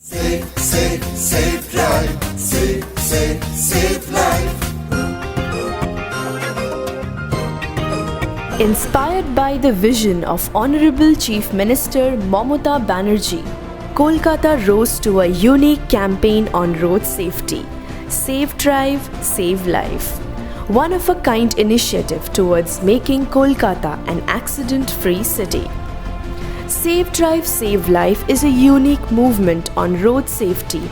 Save drive, save life. Inspired by the vision of Honorable Chief Minister Mamata Banerjee, Kolkata rose to a unique campaign on road safety, Safe Drive, Save Life, one of a kind initiative towards making Kolkata an accident-free city. Safe Drive, Save Life is a unique movement on road safety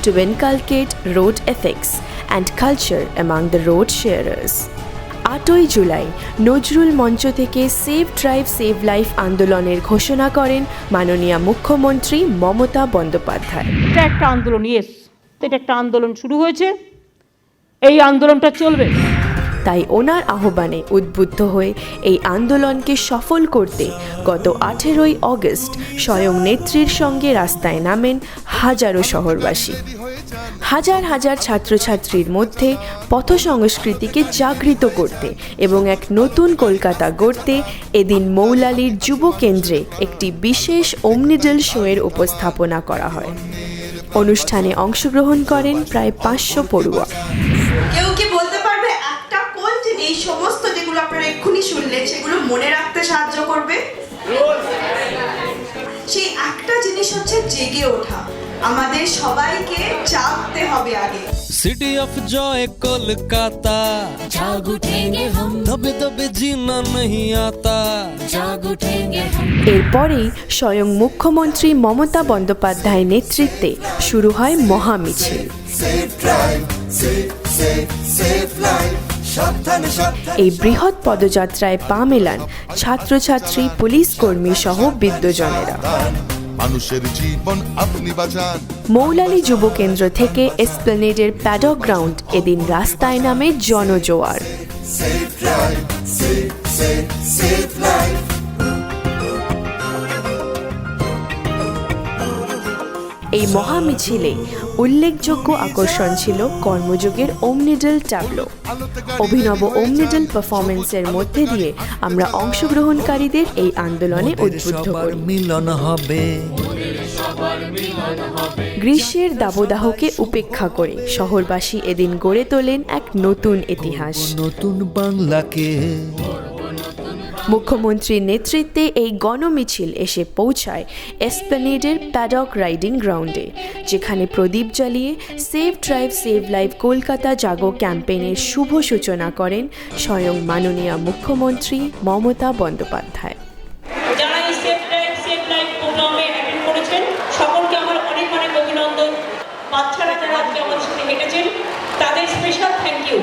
to inculcate road ethics and culture among the road sharers. 8ই July Nazrul মঞ্চ থেকে save drive save life আন্দোলনের ঘোষণা করেন মাননীয় মুখ্যমন্ত্রী মমতা বন্দ্যোপাধ্যায়। এটা একটা আন্দোলন, এটা একটা আন্দোলন শুরু হয়েছে, এই আন্দোলনটা চলবে। তাই ওনার আহ্বানে উদ্বুদ্ধ হয়ে এই আন্দোলনকে সফল করতে গত 18ই অগস্ট স্বয়ং নেত্রীর সঙ্গে রাস্তায় নামেন হাজারো শহরবাসী। হাজার হাজার ছাত্রছাত্রীর মধ্যে পথ সংস্কৃতিকে জাগৃত করতে এবং এক নতুন কলকাতা গড়তে এদিন মৌলালির যুব কেন্দ্রে একটি বিশেষ ওমনিডল শোয়ের উপস্থাপনা করা হয়। অনুষ্ঠানে অংশগ্রহণ করেন প্রায় 500 পড়ুয়া। কেউ কি বলতে পারবে একটা কোন জিনিস এই সমস্ত যেগুলো আপনারা এক্ষুনি শুনলেন সেগুলো মনে রাখতে সাহায্য করবে? সেই একটা জিনিস হচ্ছে জেগে ওঠা। আমাদের সবাইকে জাগতে হবে আগে। सिटी ऑफ जॉय कोलकाता, जाग उठेंगे हम, दबे दबे जीना नहीं आता, जाग उठेंगे हम। এরপরেই স্বয়ং মুখ্যমন্ত্রী মমতা বন্দ্যোপাধ্যায়ের নেতৃত্বে শুরু হয় মহামিছিল। Save drive, save life. সাবধানে সাবধানে। এই বৃহৎ পদযাত্রায় পা মেলান ছাত্রছাত্রী, পুলিশ কর্মী সহ বিদ্বজনেরা। মানুষের জীবন আপনি বাঁচান। মৌলালি যুব কেন্দ্র থেকে এসপ্ল্যানেডের প্যাডক গ্রাউন্ড এদিন রাস্তায় নামে জনজোয়ার। Save drive, save life. এই মহামিছিলে উল্লেখযোগ্য আকর্ষণ ছিল কর্মযোগের ওমনিডল ট্যাবলো। অভিনব ওমনিডল পারফরমেন্সের মধ্যে দিয়ে আমরা অংশগ্রহণকারীদের এই আন্দোলনে উদ্বুদ্ধ করি। মিলন হবে, গ্রীষ্মের দাবদাহকে উপেক্ষা করে শহরবাসী এদিন গড়ে তোলেন এক নতুন ইতিহাস। নতুন বাংলাকে। মুখ্যমন্ত্রীর নেতৃত্বে এই গণমিছিল এসে পৌঁছায় এসপ্ল্যানেডের প্যাডক রাইডিং গ্রাউন্ডে, যেখানে প্রদীপ জ্বালিয়ে save drive save life Kolkata জাগো ক্যাম্পেইনের শুভ সূচনা করেন স্বয়ং মাননীয় মুখ্যমন্ত্রী মমতা বন্দ্যোপাধ্যায়। যারা এই সেভ ড্রাইভ সেভ লাইফ প্রোগ্রামে অ্যাটেন্ড করেছেন সকলকে আমার অনেক অনেক অভিনন্দন। বাচ্চারা যারা আজকে আমাদের সাথে হেঁটেছেন তাদের স্পেশাল থ্যাংক ইউ।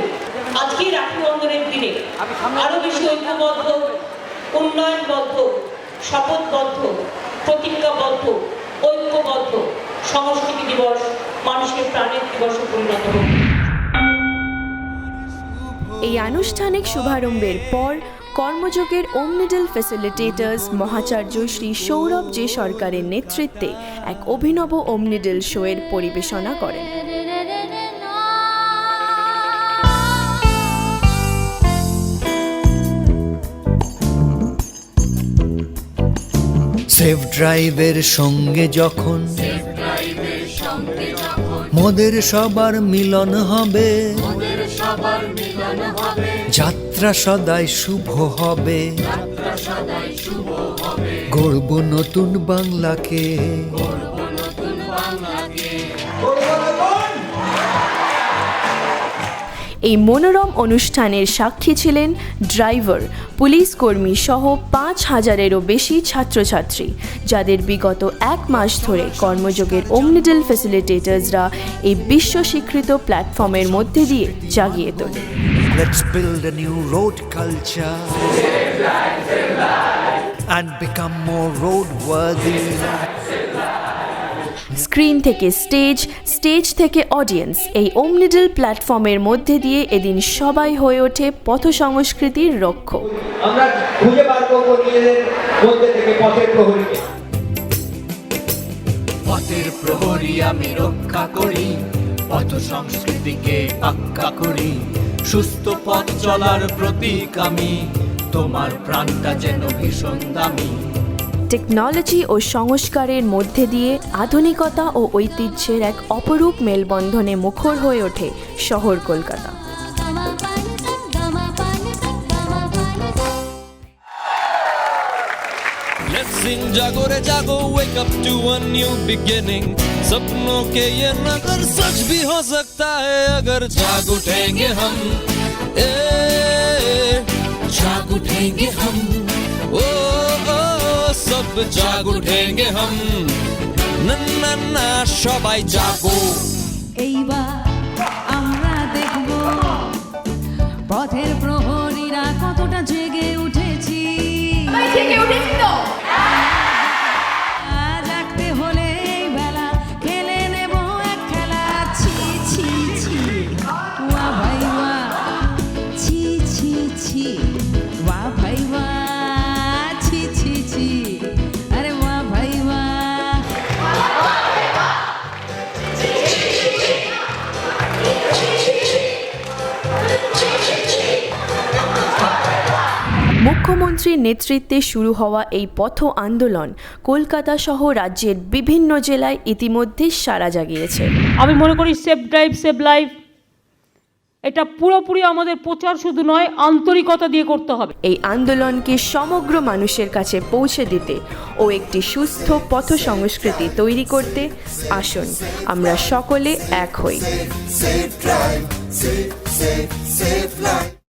আজকে রাখি বন্ধনের দিনে আরো বেশি ঐক্যবদ্ধ, উন্নয়নবদ্ধ, শপথবদ্ধ, প্রতিজ্ঞাবদ্ধ, ঐক্যবদ্ধ সংস্কৃতি দিবস মানুষের প্রাণের দিবসে পরিণত হোক। এই আনুষ্ঠানিক শুভারম্ভের পর কর্মযোগের ওমনিডল ফ্যাসিলিটেটর্স মহাচার্য শ্রী সৌরভ জে সরকারের নেতৃত্বে এক অভিনব ওমনিডল শোয়ের পরিবেশনা করেন। সেভ ড্রাইভের সঙ্গে যখন মোদের সবার মিলন হবে, যাত্রা সদাই শুভ হবে, গড়ব নতুন বাংলাকে। এই মনোরম অনুষ্ঠানের সাক্ষী ছিলেন ড্রাইভার, পুলিশ কর্মী সহ 5000-এরও বেশি ছাত্রছাত্রী, যাদের বিগত 1 মাস ধরে কর্মযোগের ওমনিডল ফ্যাসিলিটেটর্সরা এই বিশ্ব স্বীকৃত প্ল্যাটফর্মের মধ্যে দিয়ে জাগিয়ে তোলে। Let's build a new road culture and become more roadworthy. Screen থেকে স্টেজ, স্টেজ থেকে অডিয়েন্স, এই ওমনিডল প্ল্যাটফর্মের মধ্যে দিয়ে এদিন সবাই হয়ে ওঠে পথ সংস্কৃতির রক্ষক। আমরা খুঁজে বার করব নিজেদের মধ্যে থেকে পথের প্রহরীকে। পথের প্রহরী আমি রক্ষা করি, পথ সংস্কৃতিকে পাক্কা করি, সুস্থ পথ চলার প্রতীক আমি, তোমার প্রাণটা যেন ভীষণ দামি। টেকনোলজি ও সংস্কারের মধ্যে দিয়ে আধুনিকতা ও ঐতিহ্যের এক অপরূপ মেলবন্ধনে মুখর হয়ে ওঠে শহর কলকাতা। Let's sing जागो रे जागो, wake up to a new beginning. सपनों के ये नगर सच भी हो सकता है अगर जाग उठेंगे हम। जाग उठेंगे हम, ओ सब जाग उठेंगे हम। ना ना ना সবাই জাগো। এইবার আমরা দেখব পথের প্রহরীরা কতটা জেগে উঠেছি। জাগতে হলে এই বেলা খেলে নেব এক খেলা। ছি ছি ছি ওয়া ভাই ওয়া, ছি ছি ছি ওয়া ভাই ওয়া, ছি ছি ছি আরে ওয়া ভাই ওয়া। মুখ্যমন্ত্রীর নেতৃত্বে শুরু হওয়া এই পথ আন্দোলন কলকাতা সহ রাজ্যের বিভিন্ন জেলায় ইতিমধ্যে সাড়া জাগিয়েছে। আমি মনে করি সেফ ড্রাইভ সেভ লাইফ এটা পুরোপুরি আমাদের প্রচার শুধু নয়, আন্তরিকতা দিয়ে করতে হবে। এই আন্দোলনকে সমগ্র মানুষের কাছে পৌঁছে দিতে ও একটি সুস্থ পথ সংস্কৃতি তৈরি করতে আসুন আমরা সকলে এক হই। Safe drive, safe, safe, safe life.